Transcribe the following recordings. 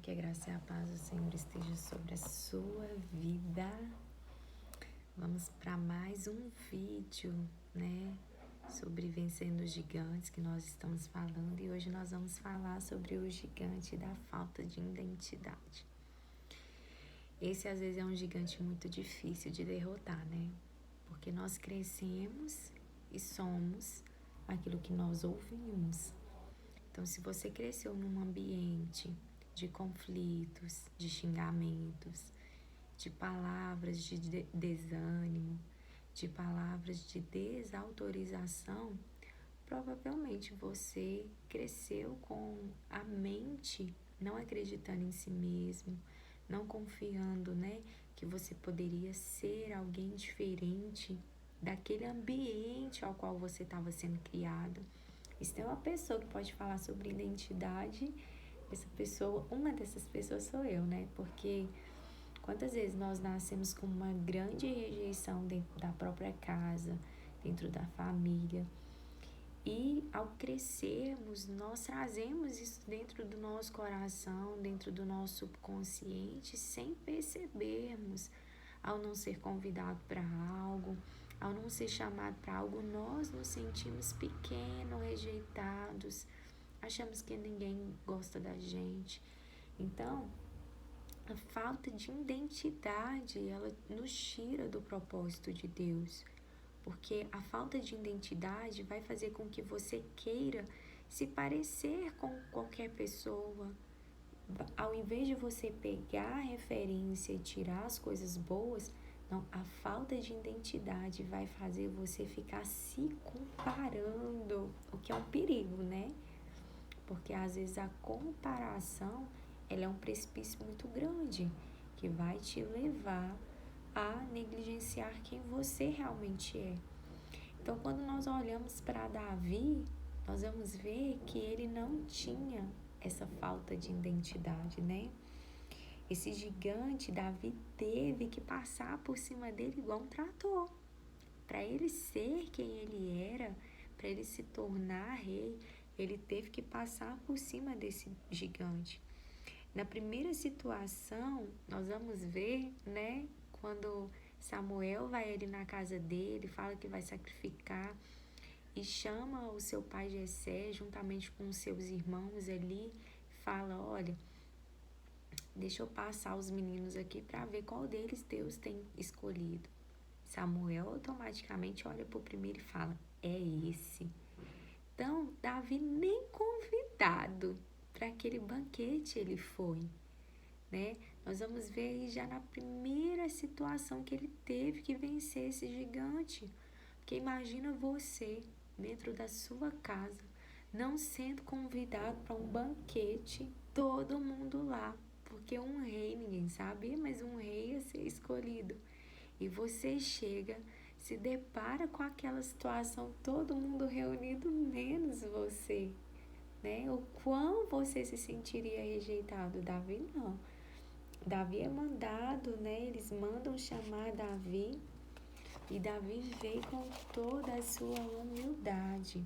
Que a graça e a paz do Senhor esteja sobre a sua vida. Vamos para mais um vídeo, né? Sobre vencendo os gigantes que nós estamos falando. E hoje nós vamos falar sobre o gigante da falta de identidade. Esse às vezes é um gigante muito difícil de derrotar, né? Porque nós crescemos e somos aquilo que nós ouvimos. Então, se você cresceu num ambiente de conflitos, de xingamentos, de palavras de desânimo, de palavras de desautorização, provavelmente você cresceu com a mente não acreditando em si mesmo, não confiando, né, que você poderia ser alguém diferente daquele ambiente ao qual você estava sendo criado. E se tem uma pessoa que pode falar sobre identidade, uma dessas pessoas sou eu, né? Porque quantas vezes nós nascemos com uma grande rejeição dentro da própria casa, dentro da família, e ao crescermos, nós trazemos isso dentro do nosso coração, dentro do nosso subconsciente, sem percebermos. Ao não ser convidado para algo, ao não ser chamado para algo, nós nos sentimos pequenos, rejeitados, achamos que ninguém gosta da gente. Então, a falta de identidade, ela nos tira do propósito de Deus. Porque a falta de identidade vai fazer com que você queira se parecer com qualquer pessoa. Ao invés de você pegar a referência e tirar as coisas boas, não, a falta de identidade vai fazer você ficar se comparando, o que é um perigo, né? Porque às vezes a comparação, ela é um precipício muito grande, que vai te levar a negligenciar quem você realmente é. Então, quando nós olhamos para Davi, nós vamos ver que ele não tinha essa falta de identidade, né? Esse gigante, Davi teve que passar por cima dele igual um trator. Para ele ser quem ele era, para ele se tornar rei, ele teve que passar por cima desse gigante. Na primeira situação, nós vamos ver, né, quando Samuel vai ali na casa dele, fala que vai sacrificar e chama o seu pai Jessé juntamente com os seus irmãos ali, fala, olha, deixa eu passar os meninos aqui para ver qual deles Deus tem escolhido. Samuel automaticamente olha para o primeiro e fala, é esse. Então, Davi nem convidado para aquele banquete ele foi, né? Nós vamos ver aí já na primeira situação que ele teve que vencer esse gigante. Porque imagina você dentro da sua casa, não sendo convidado para um banquete, todo mundo lá. Porque um rei, ninguém sabia, mas um rei ia ser escolhido. E você chega, se depara com aquela situação, todo mundo reunido, menos você, né? O quão você se sentiria rejeitado? Davi não. Davi é mandado, né? Eles mandam chamar Davi e Davi veio com toda a sua humildade.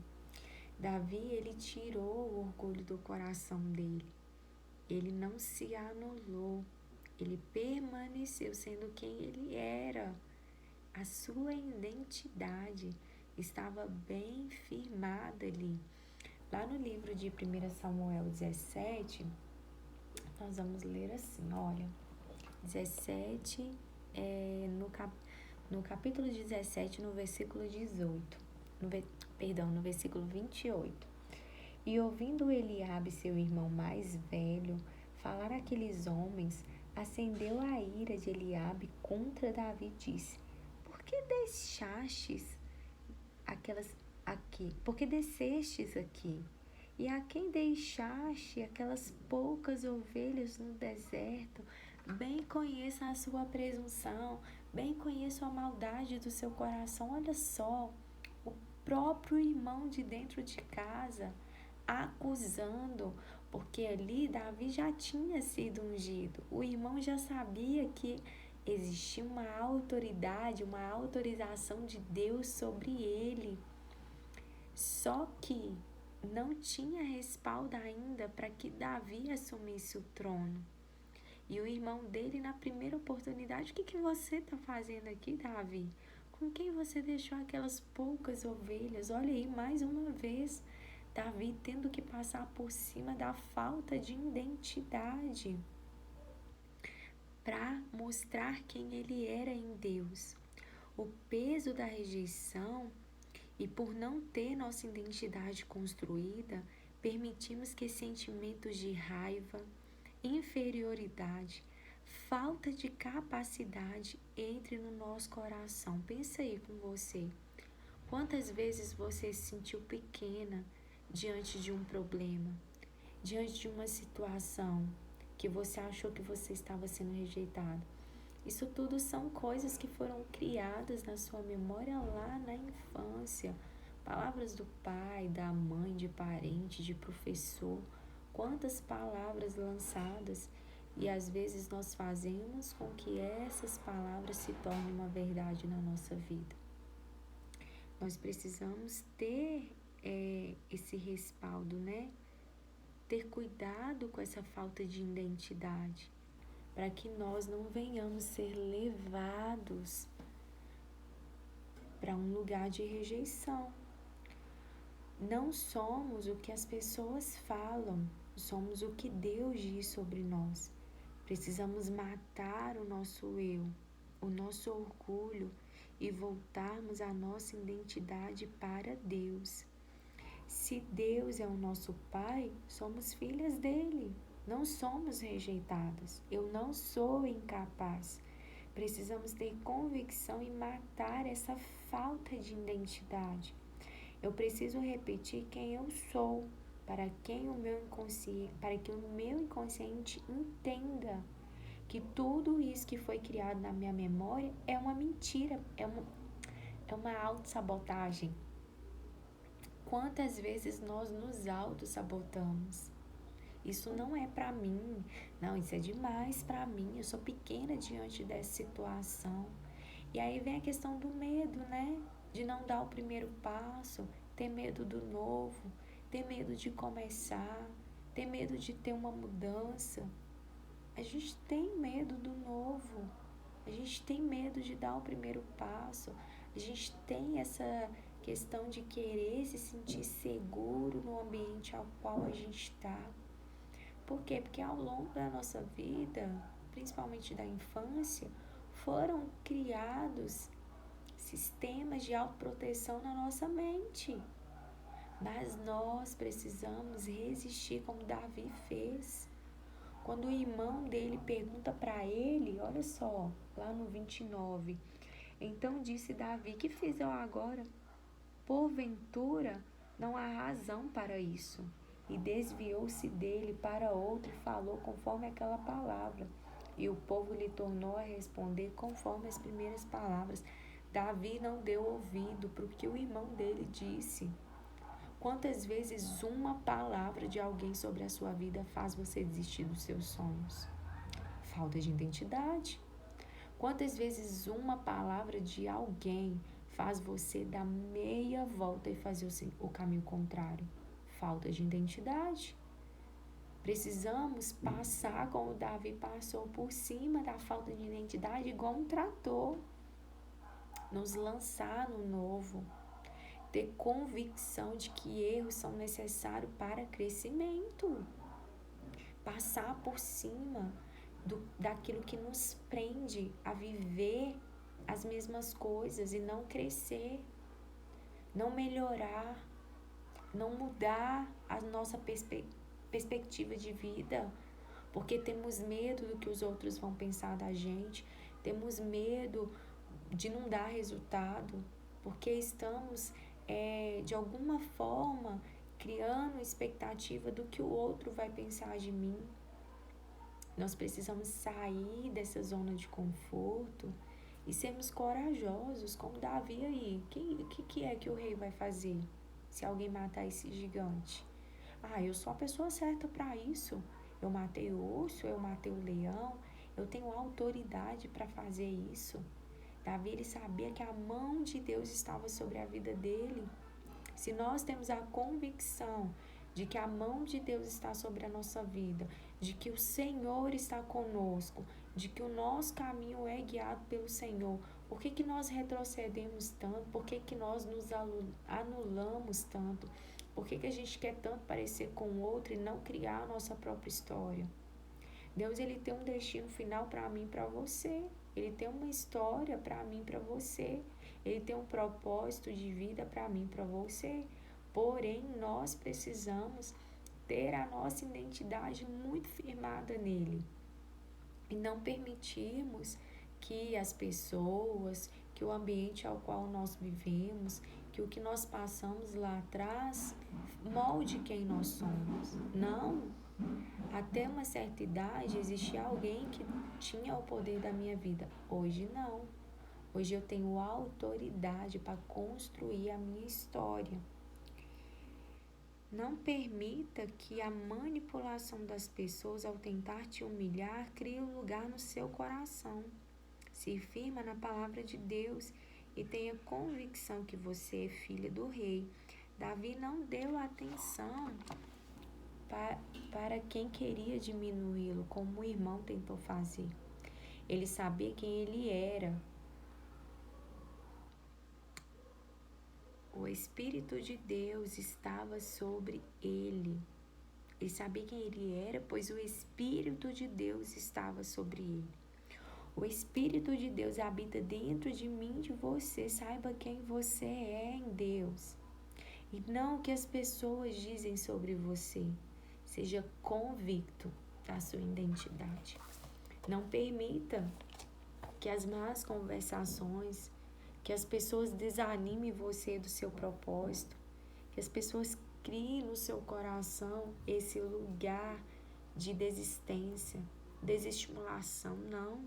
Davi, ele tirou o orgulho do coração dele. Ele não se anulou. Ele permaneceu sendo quem ele era. A sua identidade estava bem firmada ali. Lá no livro de 1 Samuel 17, nós vamos ler assim, olha, 17, no capítulo 17, no versículo 18, no versículo 28. E ouvindo Eliabe, seu irmão mais velho, falar aqueles homens, acendeu a ira de Eliabe contra Davi e disse, por que descestes aqui? E a quem deixaste aquelas poucas ovelhas no deserto? Bem conheço a sua presunção, bem conheço a maldade do seu coração. Olha só, o próprio irmão de dentro de casa acusando, porque ali Davi já tinha sido ungido. O irmão já sabia que existia uma autoridade, uma autorização de Deus sobre ele. Só que não tinha respaldo ainda para que Davi assumisse o trono. E o irmão dele, na primeira oportunidade: o que você está fazendo aqui, Davi? Com quem você deixou aquelas poucas ovelhas? Olha aí, mais uma vez, Davi tendo que passar por cima da falta de identidade para mostrar quem ele era em Deus. O peso da rejeição, e por não ter nossa identidade construída, permitimos que sentimentos de raiva, inferioridade, falta de capacidade entre no nosso coração. Pensa aí com você. Quantas vezes você se sentiu pequena diante de um problema, diante de uma situação que você achou que você estava sendo rejeitado? Isso tudo são coisas que foram criadas na sua memória lá na infância. Palavras do pai, da mãe, de parente, de professor. Quantas palavras lançadas, e às vezes nós fazemos com que essas palavras se tornem uma verdade na nossa vida. Nós precisamos ter esse respaldo, né? Ter cuidado com essa falta de identidade, para que nós não venhamos ser levados para um lugar de rejeição. Não somos o que as pessoas falam, somos o que Deus diz sobre nós. Precisamos matar o nosso eu, o nosso orgulho e voltarmos a nossa identidade para Deus. Se Deus é o nosso Pai, somos filhas dele. Não somos rejeitadas. Eu não sou incapaz. Precisamos ter convicção e matar essa falta de identidade. Eu preciso repetir quem eu sou, para que o meu inconsciente entenda que tudo isso que foi criado na minha memória é uma mentira, é uma autossabotagem. Quantas vezes nós nos autossabotamos? Isso não é para mim, não, isso é demais para mim, eu sou pequena diante dessa situação. E aí vem a questão do medo, né? De não dar o primeiro passo, ter medo do novo, ter medo de começar, ter medo de ter uma mudança. A gente tem medo do novo, a gente tem medo de dar o primeiro passo, a gente tem essa questão de querer se sentir seguro no ambiente ao qual a gente está. Por quê? Porque ao longo da nossa vida, principalmente da infância, foram criados sistemas de autoproteção na nossa mente. Mas nós precisamos resistir como Davi fez. Quando o irmão dele pergunta para ele, olha só, lá no 29, então disse Davi: que fiz eu agora? Porventura não há razão para isso. E desviou-se dele para outro e falou conforme aquela palavra. E o povo lhe tornou a responder conforme as primeiras palavras. Davi não deu ouvido para o que o irmão dele disse. Quantas vezes uma palavra de alguém sobre a sua vida faz você desistir dos seus sonhos? Falta de identidade. Quantas vezes uma palavra de alguém faz você dar meia volta e fazer o caminho contrário? Falta de identidade. Precisamos passar, como o Davi passou, por cima da falta de identidade, igual um trator. Nos lançar no novo. Ter convicção de que erros são necessários para crescimento. Passar por cima daquilo que nos prende a viver as mesmas coisas e não crescer, não melhorar, não mudar a nossa perspectiva de vida, porque temos medo do que os outros vão pensar da gente, temos medo de não dar resultado, porque estamos de alguma forma criando expectativa do que o outro vai pensar de mim. Nós precisamos sair dessa zona de conforto e sermos corajosos, como Davi aí. O que é que o rei vai fazer se alguém matar esse gigante? Eu sou a pessoa certa para isso. Eu matei o urso, eu matei o leão, eu tenho autoridade para fazer isso. Davi, ele sabia que a mão de Deus estava sobre a vida dele. se nós temos a convicção de que a mão de Deus está sobre a nossa vida, de que o Senhor está conosco, de que o nosso caminho é guiado pelo Senhor, por que nós retrocedemos tanto? Por que nós nos anulamos tanto? Por que a gente quer tanto parecer com o outro e não criar a nossa própria história? Deus, ele tem um destino final para mim e para você. Ele tem uma história para mim e para você. Ele tem um propósito de vida para mim e para você. Porém, nós precisamos ter a nossa identidade muito firmada nele. E não permitirmos que as pessoas, que o ambiente ao qual nós vivemos, que o que nós passamos lá atrás molde quem nós somos. Não. Até uma certa idade existia alguém que tinha o poder da minha vida. Hoje não. Hoje eu tenho autoridade para construir a minha história. Não permita que a manipulação das pessoas ao tentar te humilhar crie um lugar no seu coração. Se firma na palavra de Deus e tenha convicção que você é filha do rei. Davi não deu atenção para quem queria diminuí-lo, como o irmão tentou fazer. Ele sabia quem ele era. O Espírito de Deus estava sobre ele. Ele sabia quem ele era, pois o Espírito de Deus estava sobre ele. O Espírito de Deus habita dentro de mim e de você. Saiba quem você é em Deus. E não o que as pessoas dizem sobre você. Seja convicto da sua identidade. Não permita que as más conversações, que as pessoas desanimem você do seu propósito, que as pessoas criem no seu coração esse lugar de desistência, desestimulação. Não.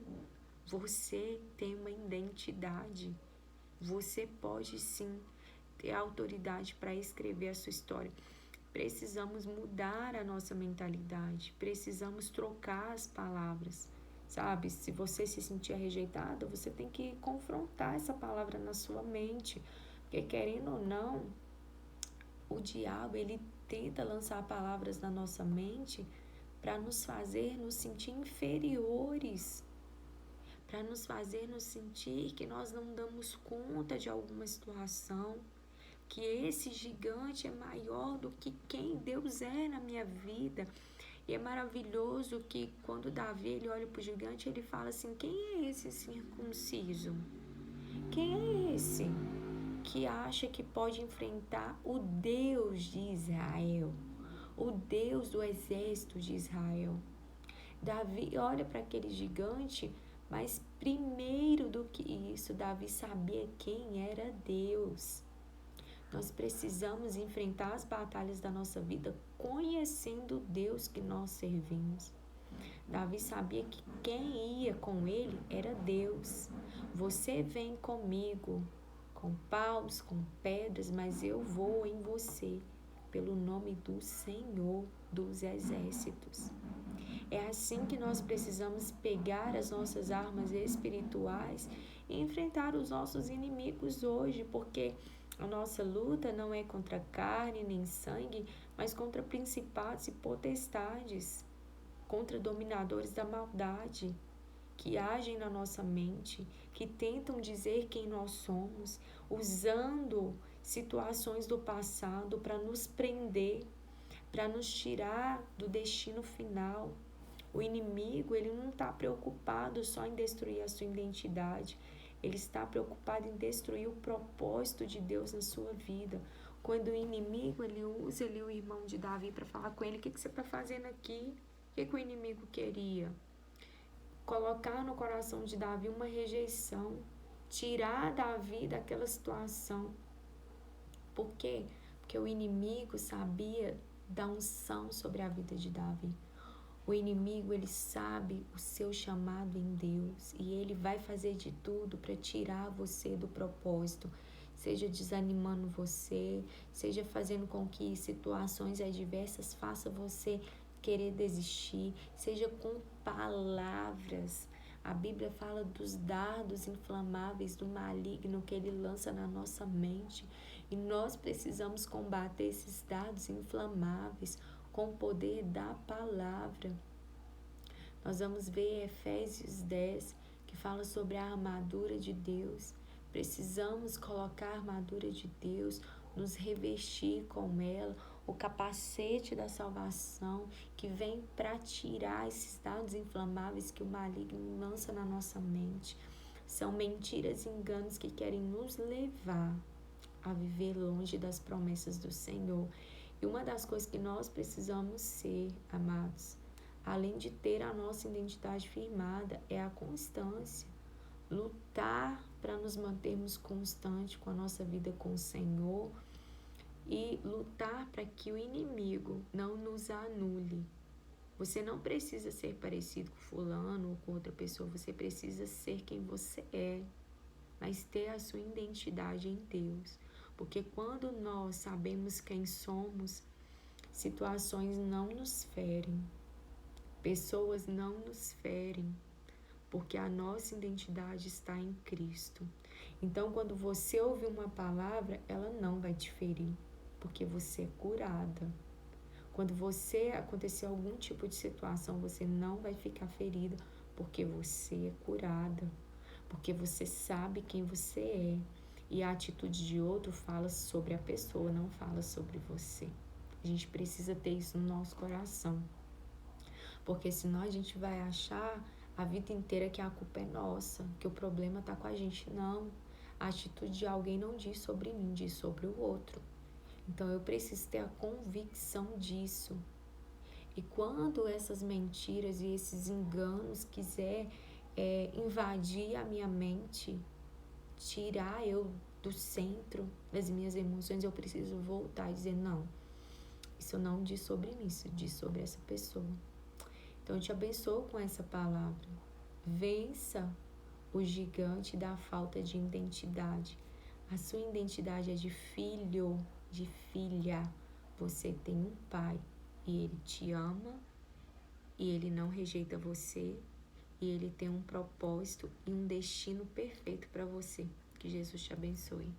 Você tem uma identidade. Você pode sim ter autoridade para escrever a sua história. Precisamos mudar a nossa mentalidade. Precisamos trocar as palavras. Sabe, se você se sentir rejeitada, você tem que confrontar essa palavra na sua mente. Porque querendo ou não, o diabo, ele tenta lançar palavras na nossa mente para nos fazer nos sentir inferiores. Para nos fazer nos sentir que nós não damos conta de alguma situação, que esse gigante é maior do que quem Deus é na minha vida. E é maravilhoso que quando Davi ele olha para o gigante, ele fala assim: quem é esse circunciso? Quem é esse que acha que pode enfrentar o Deus de Israel? O Deus do exército de Israel. Davi olha para aquele gigante, mas primeiro do que isso, Davi sabia quem era Deus. Nós precisamos enfrentar as batalhas da nossa vida conhecendo o Deus que nós servimos. Davi sabia que quem ia com ele era Deus. Você vem comigo com paus, com pedras, mas eu vou em você pelo nome do Senhor dos Exércitos. É assim que nós precisamos pegar as nossas armas espirituais e enfrentar os nossos inimigos hoje, porque a nossa luta não é contra carne nem sangue, mas contra principados e potestades, contra dominadores da maldade, que agem na nossa mente, que tentam dizer quem nós somos, usando situações do passado para nos prender, para nos tirar do destino final. O inimigo, ele não está preocupado só em destruir a sua identidade. Ele está preocupado em destruir o propósito de Deus na sua vida. Quando o inimigo, ele usa ali o irmão de Davi para falar com ele: o que você está fazendo aqui? O que o inimigo queria? Colocar no coração de Davi uma rejeição. Tirar Davi daquela situação. Por quê? Porque o inimigo sabia da unção sobre a vida de Davi. O inimigo, ele sabe o seu chamado em Deus e ele vai fazer de tudo para tirar você do propósito, seja desanimando você, seja fazendo com que situações adversas façam você querer desistir, seja com palavras. A Bíblia fala dos dardos inflamáveis do maligno que ele lança na nossa mente. E nós precisamos combater esses dardos inflamáveis com o poder da palavra. Nós vamos ver Efésios 10, que fala sobre a armadura de Deus. Precisamos colocar a armadura de Deus, nos revestir com ela, o capacete da salvação, que vem para tirar esses dardos inflamáveis que o maligno lança na nossa mente. São mentiras e enganos que querem nos levar a viver longe das promessas do Senhor. E uma das coisas que nós precisamos ser, amados, além de ter a nossa identidade firmada, é a constância. Lutar para nos mantermos constantes com a nossa vida com o Senhor e lutar para que o inimigo não nos anule. Você não precisa ser parecido com fulano ou com outra pessoa, você precisa ser quem você é, mas ter a sua identidade em Deus. Porque quando nós sabemos quem somos, situações não nos ferem, pessoas não nos ferem, porque a nossa identidade está em Cristo. Então, quando você ouvir uma palavra, ela não vai te ferir, porque você é curada. Quando você acontecer algum tipo de situação, você não vai ficar ferida, porque você é curada, porque você sabe quem você é. E a atitude de outro fala sobre a pessoa, não fala sobre você. A gente precisa ter isso no nosso coração, porque senão a gente vai achar a vida inteira que a culpa é nossa, que o problema está com a gente. Não, a atitude de alguém não diz sobre mim, diz sobre o outro. Então eu preciso ter a convicção disso. E quando essas mentiras e esses enganos quiser invadir a minha mente, tirar eu do centro das minhas emoções, eu preciso voltar e dizer, não, isso não diz sobre mim, isso diz sobre essa pessoa. Então eu te abençoo com essa palavra. Vença o gigante da falta de identidade. A sua identidade é de filho, de filha. Você tem um pai e ele te ama e ele não rejeita você e ele tem um propósito e um destino perfeito para você. Que Jesus te abençoe.